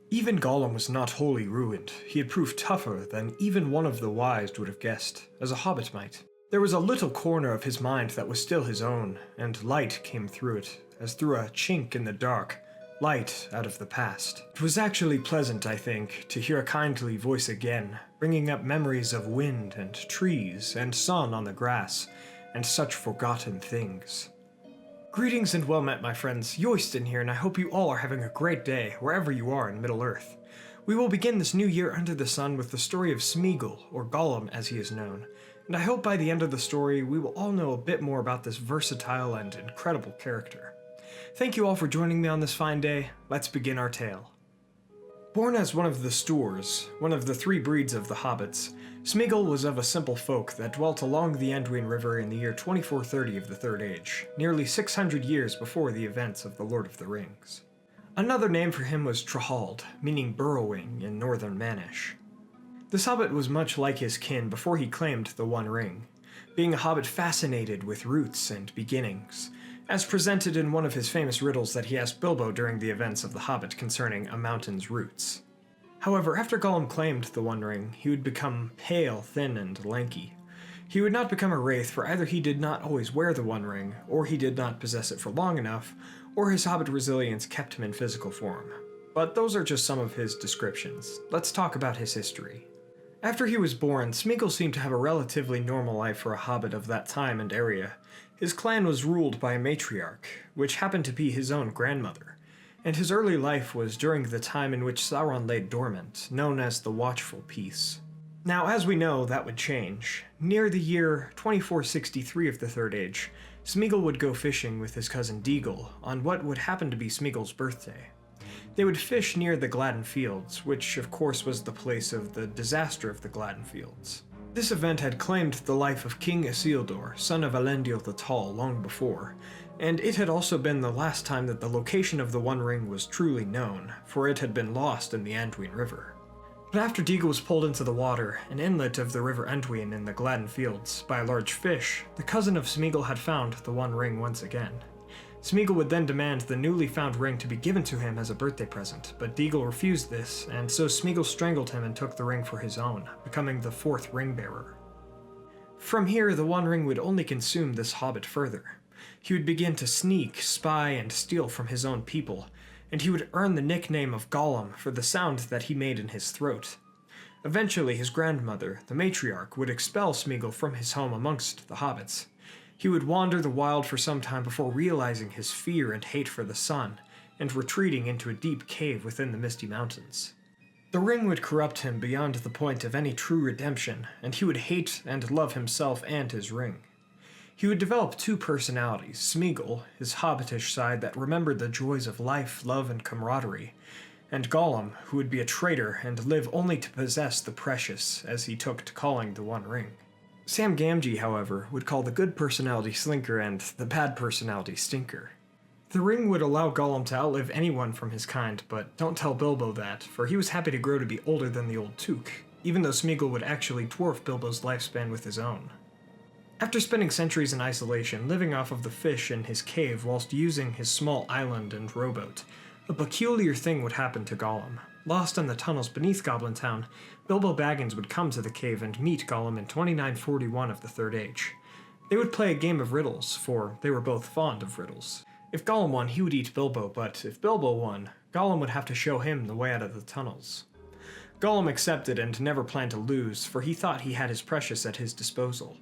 Even Gollum was not wholly ruined. He had proved tougher than even one of the wise would have guessed, as a hobbit might. There was a little corner of his mind that was still his own, and light came through it, as through a chink in the dark, light out of the past. It was actually pleasant, I think, to hear a kindly voice again, bringing up memories of wind and trees and sun on the grass, and such forgotten things. Greetings and well met, my friends. Yoistin here, and I hope you all are having a great day, wherever you are in Middle-earth. We will begin this new year under the sun with the story of Smeagol, or Gollum as he is known, and I hope by the end of the story we will all know a bit more about this versatile and incredible character. Thank you all for joining me on this fine day. Let's begin our tale. Born as one of the Stoors, one of the three breeds of the hobbits, Smeagol was of a simple folk that dwelt along the Anduin River in the year 2430 of the Third Age, nearly 600 years before the events of The Lord of the Rings. Another name for him was Trahald, meaning burrowing in northern Manish. This hobbit was much like his kin before he claimed the One Ring, being a hobbit fascinated with roots and beginnings, as presented in one of his famous riddles that he asked Bilbo during the events of The Hobbit concerning a mountain's roots. However, after Gollum claimed the One Ring, he would become pale, thin, and lanky. He would not become a wraith, for either he did not always wear the One Ring, or he did not possess it for long enough, or his hobbit resilience kept him in physical form. But those are just some of his descriptions. Let's talk about his history. After he was born, Smeagol seemed to have a relatively normal life for a hobbit of that time and area. His clan was ruled by a matriarch, which happened to be his own grandmother, and his early life was during the time in which Sauron lay dormant, known as the Watchful Peace. Now, as we know, that would change. Near the year 2463 of the Third Age, Smeagol would go fishing with his cousin Deagle on what would happen to be Smeagol's birthday. They would fish near the Gladden Fields, which of course was the place of the disaster of the Gladden Fields. This event had claimed the life of King Isildur, son of Elendil the Tall, long before, and it had also been the last time that the location of the One Ring was truly known, for it had been lost in the Anduin River. But after Deagle was pulled into the water, an inlet of the River Anduin in the Gladden Fields, by a large fish, the cousin of Smeagol had found the One Ring once again. Smeagol would then demand the newly found ring to be given to him as a birthday present, but Deagle refused this, and so Smeagol strangled him and took the ring for his own, becoming the fourth ring-bearer. From here, the One Ring would only consume this hobbit further. He would begin to sneak, spy, and steal from his own people, and he would earn the nickname of Gollum for the sound that he made in his throat. Eventually, his grandmother, the matriarch, would expel Smeagol from his home amongst the hobbits. He would wander the wild for some time before realizing his fear and hate for the sun, and retreating into a deep cave within the Misty Mountains. The ring would corrupt him beyond the point of any true redemption, and he would hate and love himself and his ring. He would develop two personalities, Smeagol, his hobbitish side that remembered the joys of life, love, and camaraderie, and Gollum, who would be a traitor and live only to possess the precious, as he took to calling the One Ring. Sam Gamgee, however, would call the good personality Slinker and the bad personality Stinker. The ring would allow Gollum to outlive anyone from his kind, but don't tell Bilbo that, for he was happy to grow to be older than the old Took, even though Smeagol would actually dwarf Bilbo's lifespan with his own. After spending centuries in isolation, living off of the fish in his cave whilst using his small island and rowboat, a peculiar thing would happen to Gollum. Lost in the tunnels beneath Goblin Town, Bilbo Baggins would come to the cave and meet Gollum in 2941 of the Third Age. They would play a game of riddles, for they were both fond of riddles. If Gollum won, he would eat Bilbo, but if Bilbo won, Gollum would have to show him the way out of the tunnels. Gollum accepted and never planned to lose, for he thought he had his precious at his disposal.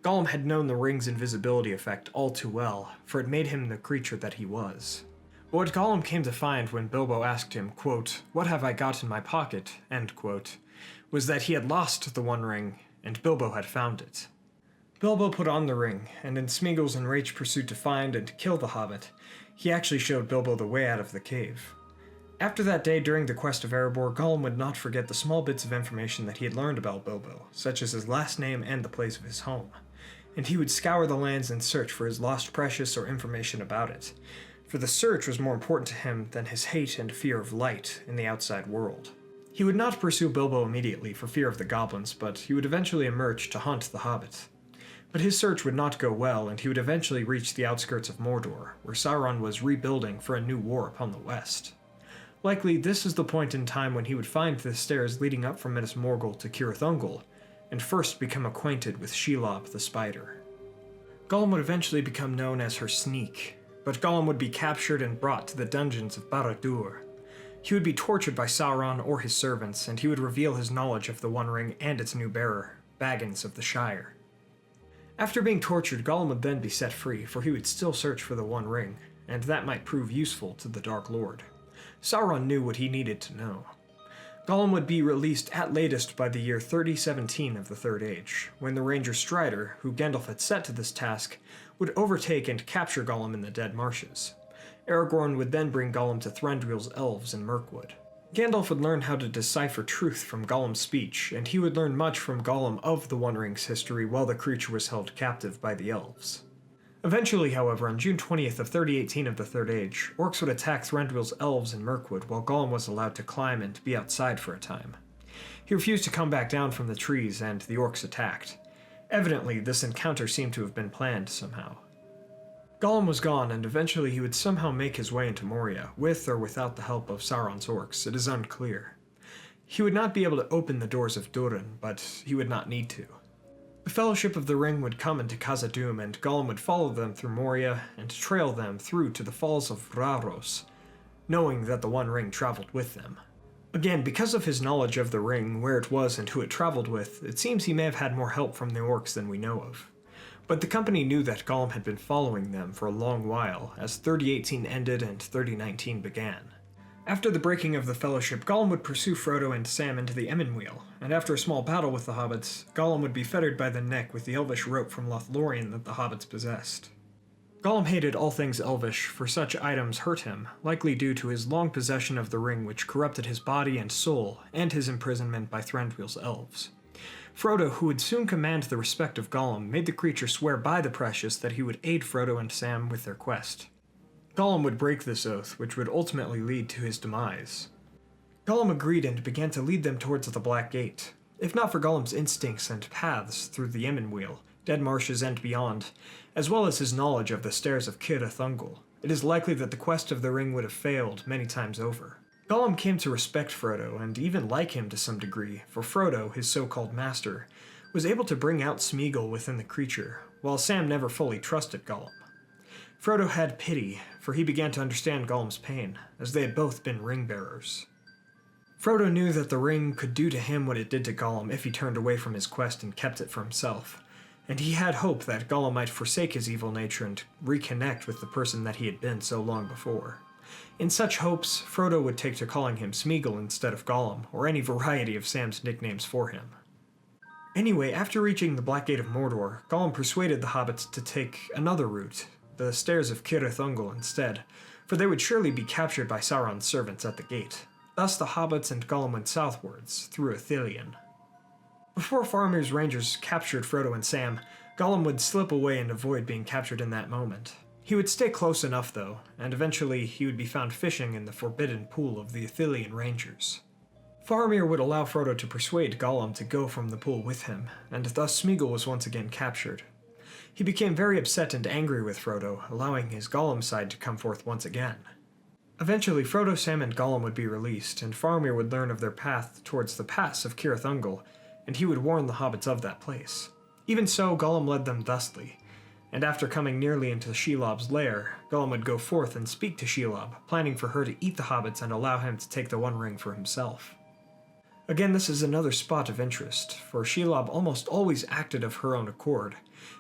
Gollum had known the ring's invisibility effect all too well, for it made him the creature that he was. But what Gollum came to find when Bilbo asked him, quote, "What have I got in my pocket?" end quote, was that he had lost the One Ring, and Bilbo had found it. Bilbo put on the ring, and in Smeagol's enraged pursuit to find and kill the hobbit, he actually showed Bilbo the way out of the cave. After that day during the quest of Erebor, Gollum would not forget the small bits of information that he had learned about Bilbo, such as his last name and the place of his home, and he would scour the lands in search for his lost precious or information about it, for the search was more important to him than his hate and fear of light in the outside world. He would not pursue Bilbo immediately for fear of the goblins, but he would eventually emerge to hunt the hobbit. But his search would not go well, and he would eventually reach the outskirts of Mordor, where Sauron was rebuilding for a new war upon the west. Likely this is the point in time when he would find the stairs leading up from Smeagol to Cirith Ungol, and first become acquainted with Shelob the spider. Gollum would eventually become known as her Sneak, but Gollum would be captured and brought to the dungeons of Barad-dûr. He would be tortured by Sauron or his servants, and he would reveal his knowledge of the One Ring and its new bearer, Baggins of the Shire. After being tortured, Gollum would then be set free, for he would still search for the One Ring, and that might prove useful to the Dark Lord. Sauron knew what he needed to know. Gollum would be released at latest by the year 3017 of the Third Age, when the Ranger Strider, who Gandalf had set to this task, would overtake and capture Gollum in the Dead Marshes. Aragorn would then bring Gollum to Thranduil's elves in Mirkwood. Gandalf would learn how to decipher truth from Gollum's speech, and he would learn much from Gollum of the One Ring's history while the creature was held captive by the elves. Eventually, however, on June 20th of 3018 of the Third Age, orcs would attack Thranduil's elves in Mirkwood while Gollum was allowed to climb and be outside for a time. He refused to come back down from the trees, and the orcs attacked. Evidently, this encounter seemed to have been planned somehow. Gollum was gone, and eventually he would somehow make his way into Moria, with or without the help of Sauron's orcs. It is unclear. He would not be able to open the doors of Durin, but he would not need to. The Fellowship of the Ring would come into Khazad-dûm, and Gollum would follow them through Moria and trail them through to the Falls of Rharos, knowing that the One Ring traveled with them. Again, because of his knowledge of the ring, where it was and who it traveled with, it seems he may have had more help from the orcs than we know of. But the company knew that Gollum had been following them for a long while, as 3018 ended and 3019 began. After the breaking of the Fellowship, Gollum would pursue Frodo and Sam into the Emyn-Muil, and after a small battle with the hobbits, Gollum would be fettered by the neck with the elvish rope from Lothlorien that the hobbits possessed. Gollum hated all things elvish, for such items hurt him, likely due to his long possession of the ring which corrupted his body and soul, and his imprisonment by Thranduil's elves. Frodo, who would soon command the respect of Gollum, made the creature swear by the Precious that he would aid Frodo and Sam with their quest. Gollum would break this oath, which would ultimately lead to his demise. Gollum agreed and began to lead them towards the Black Gate. If not for Gollum's instincts and paths through the Emyn-Muil, Dead Marshes and beyond, as well as his knowledge of the stairs of Cirith Ungol, it is likely that the quest of the ring would have failed many times over. Gollum came to respect Frodo, and even like him to some degree, for Frodo, his so-called master, was able to bring out Smeagol within the creature, while Sam never fully trusted Gollum. Frodo had pity, for he began to understand Gollum's pain, as they had both been ring-bearers. Frodo knew that the ring could do to him what it did to Gollum if he turned away from his quest and kept it for himself, and he had hope that Gollum might forsake his evil nature and reconnect with the person that he had been so long before. In such hopes, Frodo would take to calling him Smeagol instead of Gollum, or any variety of Sam's nicknames for him. Anyway, after reaching the Black Gate of Mordor, Gollum persuaded the hobbits to take another route, the stairs of Cirith Ungol instead, for they would surely be captured by Sauron's servants at the gate. Thus the hobbits and Gollum went southwards, through Ithilien. Before Faramir's rangers captured Frodo and Sam, Gollum would slip away and avoid being captured in that moment. He would stay close enough though, and eventually he would be found fishing in the forbidden pool of the Ithilien rangers. Faramir would allow Frodo to persuade Gollum to go from the pool with him, and thus Smeagol was once again captured. He became very upset and angry with Frodo, allowing his Gollum side to come forth once again. Eventually, Frodo, Sam, and Gollum would be released, and Faramir would learn of their path towards the pass of Cirith Ungol, and he would warn the hobbits of that place. Even so, Gollum led them thusly, and after coming nearly into Shelob's lair, Gollum would go forth and speak to Shelob, planning for her to eat the hobbits and allow him to take the One Ring for himself. Again, this is another spot of interest, for Shelob almost always acted of her own accord,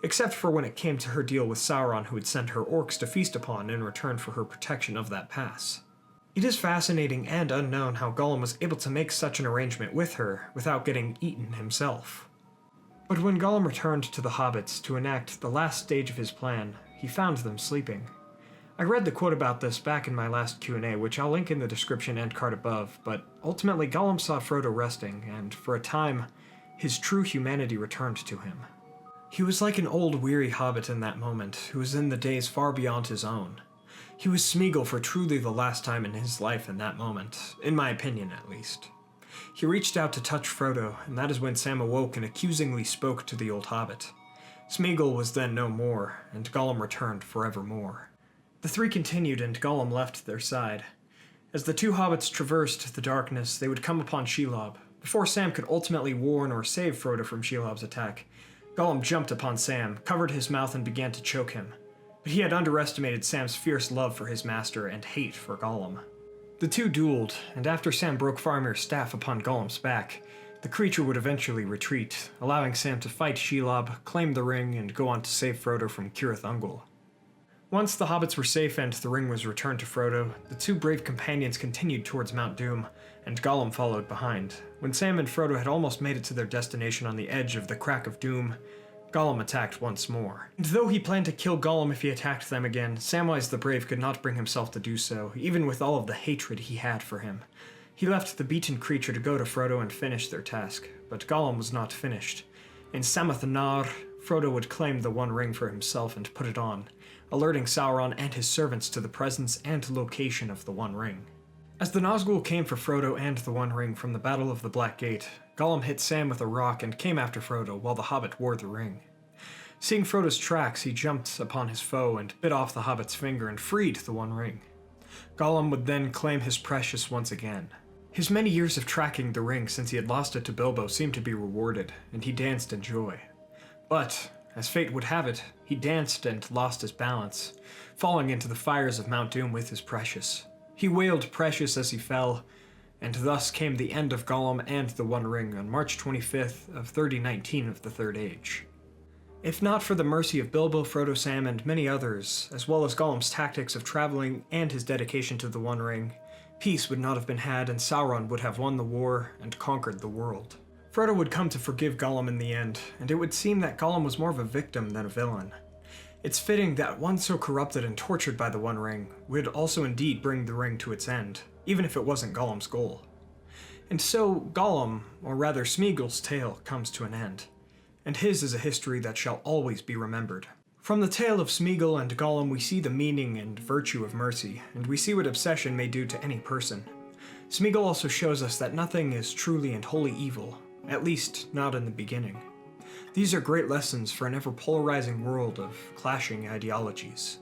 except for when it came to her deal with Sauron, who would send her orcs to feast upon in return for her protection of that pass. It is fascinating and unknown how Gollum was able to make such an arrangement with her without getting eaten himself. But when Gollum returned to the hobbits to enact the last stage of his plan, he found them sleeping. I read the quote about this back in my last Q&A, which I'll link in the description and card above, but ultimately Gollum saw Frodo resting, and for a time, his true humanity returned to him. He was like an old, weary hobbit in that moment, who was in the days far beyond his own. He was Smeagol for truly the last time in his life in that moment, in my opinion at least. He reached out to touch Frodo, and that is when Sam awoke and accusingly spoke to the old hobbit. Smeagol was then no more, and Gollum returned forevermore. The three continued, and Gollum left their side. As the two hobbits traversed the darkness, they would come upon Shelob. Before Sam could ultimately warn or save Frodo from Shelob's attack, Gollum jumped upon Sam, covered his mouth, and began to choke him. But he had underestimated Sam's fierce love for his master and hate for Gollum. The two dueled, and after Sam broke Faramir's staff upon Gollum's back, the creature would eventually retreat, allowing Sam to fight Shelob, claim the ring, and go on to save Frodo from Cirith Ungol. Once the hobbits were safe and the ring was returned to Frodo, the two brave companions continued towards Mount Doom, and Gollum followed behind. When Sam and Frodo had almost made it to their destination on the edge of the Crack of Doom, Gollum attacked once more. And though he planned to kill Gollum if he attacked them again, Samwise the Brave could not bring himself to do so, even with all of the hatred he had for him. He left the beaten creature to go to Frodo and finish their task, but Gollum was not finished. In Samath Nar, Frodo would claim the One Ring for himself and put it on, alerting Sauron and his servants to the presence and location of the One Ring. As the Nazgul came for Frodo and the One Ring from the Battle of the Black Gate, Gollum hit Sam with a rock and came after Frodo while the hobbit wore the ring. Seeing Frodo's tracks, he jumped upon his foe and bit off the hobbit's finger and freed the One Ring. Gollum would then claim his precious once again. His many years of tracking the ring since he had lost it to Bilbo seemed to be rewarded, and he danced in joy. But, as fate would have it, he danced and lost his balance, falling into the fires of Mount Doom with his precious. He wailed precious as he fell, and thus came the end of Gollum and the One Ring on March 25th of 3019 of the Third Age. If not for the mercy of Bilbo, Frodo, Sam, and many others, as well as Gollum's tactics of traveling and his dedication to the One Ring, peace would not have been had and Sauron would have won the war and conquered the world. Frodo would come to forgive Gollum in the end, and it would seem that Gollum was more of a victim than a villain. It's fitting that one so corrupted and tortured by the One Ring would also indeed bring the ring to its end, even if it wasn't Gollum's goal. And so Gollum, or rather Smeagol's tale, comes to an end, and his is a history that shall always be remembered. From the tale of Smeagol and Gollum we see the meaning and virtue of mercy, and we see what obsession may do to any person. Smeagol also shows us that nothing is truly and wholly evil, at least not in the beginning. These are great lessons for an ever-polarizing world of clashing ideologies.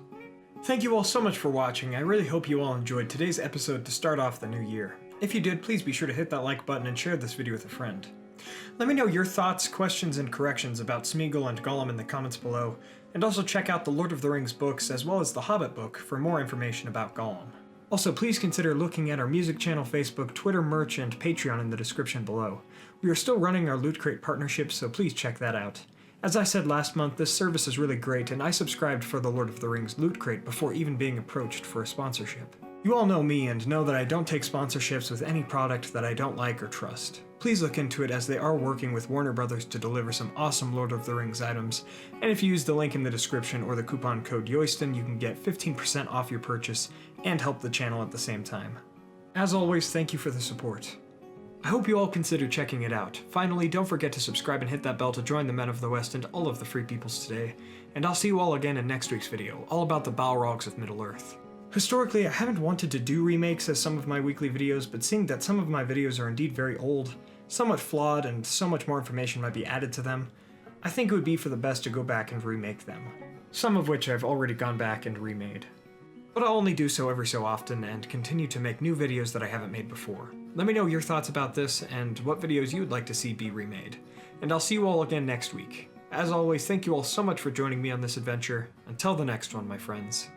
Thank you all so much for watching. I really hope you all enjoyed today's episode to start off the new year. If you did, please be sure to hit that like button and share this video with a friend. Let me know your thoughts, questions, and corrections about Smeagol and Gollum in the comments below, and also check out the Lord of the Rings books as well as the Hobbit book for more information about Gollum. Also, please consider looking at our music channel, Facebook, Twitter, merch, and Patreon in the description below. We are still running our Loot Crate partnership, so please check that out. As I said last month, this service is really great, and I subscribed for the Lord of the Rings Loot Crate before even being approached for a sponsorship. You all know me and know that I don't take sponsorships with any product that I don't like or trust. Please look into it as they are working with Warner Brothers to deliver some awesome Lord of the Rings items, and if you use the link in the description or the coupon code Yoiston, you can get 15% off your purchase and help the channel at the same time. As always, thank you for the support. I hope you all consider checking it out. Finally, don't forget to subscribe and hit that bell to join the Men of the West and all of the Free Peoples today, and I'll see you all again in next week's video, all about the Balrogs of Middle-earth. Historically, I haven't wanted to do remakes as some of my weekly videos, but seeing that some of my videos are indeed very old, somewhat flawed, and so much more information might be added to them, I think it would be for the best to go back and remake them. Some of which I've already gone back and remade. But I'll only do so every so often and continue to make new videos that I haven't made before. Let me know your thoughts about this and what videos you would like to see be remade. And I'll see you all again next week. As always, thank you all so much for joining me on this adventure. Until the next one, my friends.